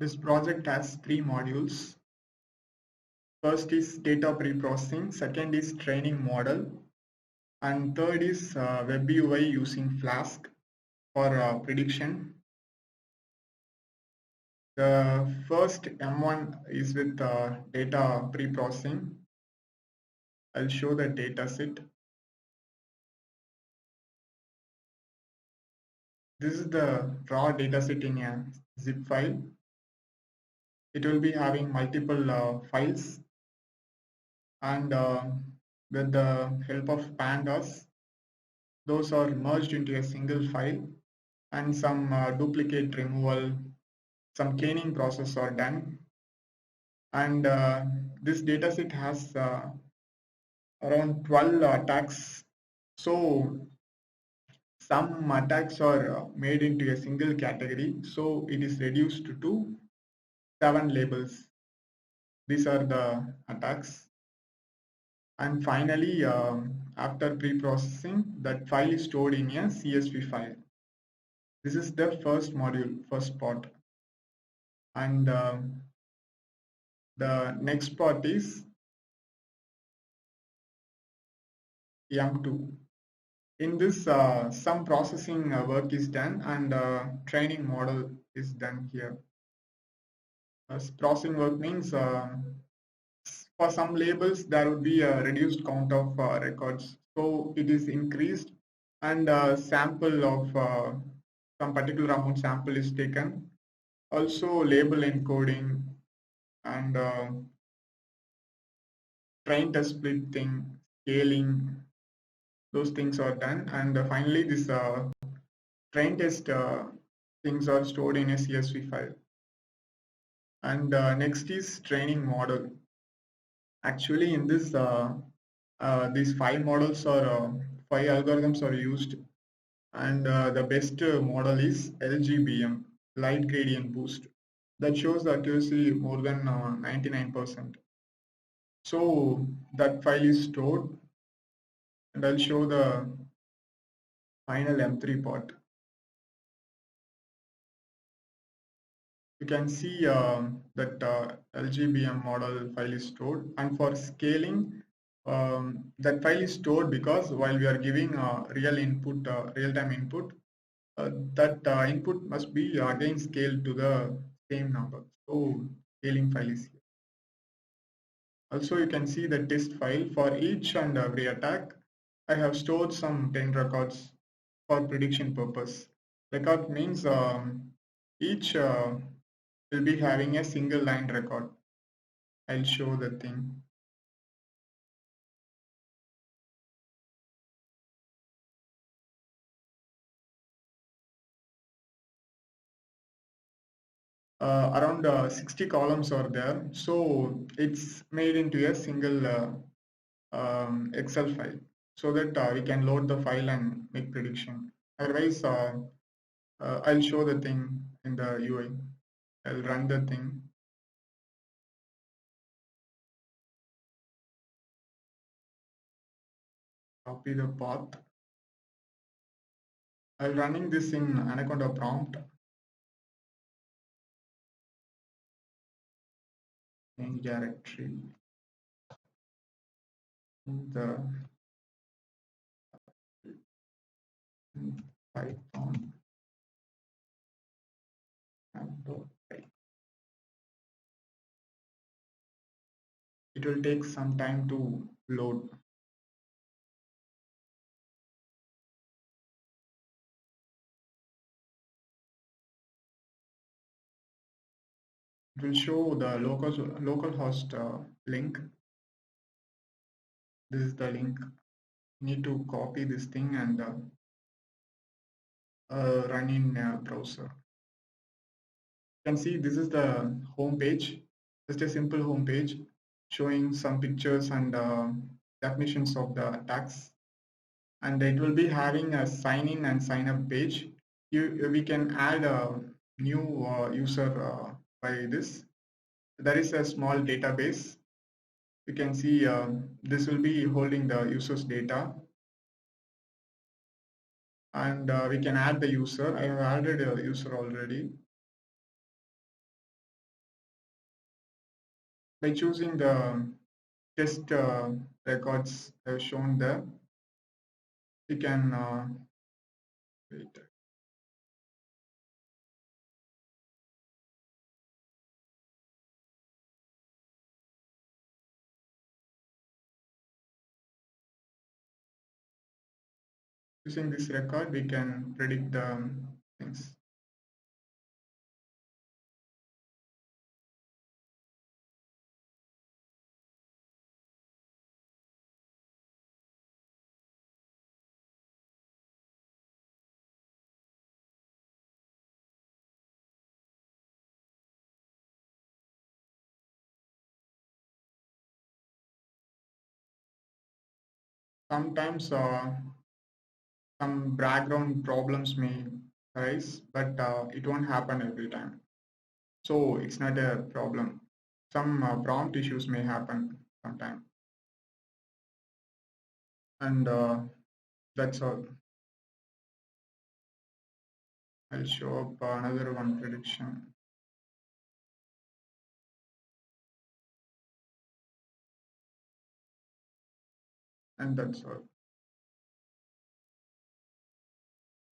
This project has three modules. First is data pre-processing, second is training model, and third is web UI using Flask for prediction. The first M1 is with data pre-processing. I'll show the data set. This is the raw data set in a zip file. It will be having multiple files, and with the help of pandas, those are merged into a single file, and some duplicate removal, some cleaning process are done. And this dataset has around 12 attacks. So some attacks are made into a single category. So it is reduced to 7 labels. These are the attacks. And finally, after pre-processing, that file is stored in a CSV file. This is the first module, first part. And the next part is M2. In this, some processing work is done, and training model is done here. Processing work means for some labels there would be a reduced count of records, so it is increased, and sample of some particular amount sample is taken. Also label encoding and train test split thing, scaling, those things are done, and finally this train test things are stored in a CSV file. And next is training model. Actually, in this, these five models or five algorithms are used, and the best model is LGBM, light gradient boost, that shows the accuracy more than 99%. So that file is stored, and I'll show the final M3 part. You can see that LGBM model file is stored, and for scaling, that file is stored because while we are giving real input, real-time input, that input must be again scaled to the same number. So scaling file is here. Also, you can see the test file. For each and every attack, I have stored some 10 records for prediction purpose. Record means each will be having a single line record. I'll show the thing. Around 60 columns are there, so it's made into a single Excel file, so that we can load the file and make prediction. Otherwise, I'll show the thing in the UI. I'll run the thing. Copy the path. I'll running this in Anaconda prompt. Change directory. The Python. It will take some time to load. It will show the localhost link. This is the link. You need to copy this thing and run in browser. You can see this is the home page, just a simple home page showing some pictures and definitions of the attacks, and it will be having a sign in and sign up page. We can add a new user by this. There is a small database. You can see this will be holding the user's data, and we can add the user. I have added a user already. By choosing the test records shown there, we can wait. Using this record, we can predict the things. Sometimes some background problems may arise, but it won't happen every time. So it's not a problem. Some prompt issues may happen sometime, and that's all. I'll show up another one prediction, and that's all.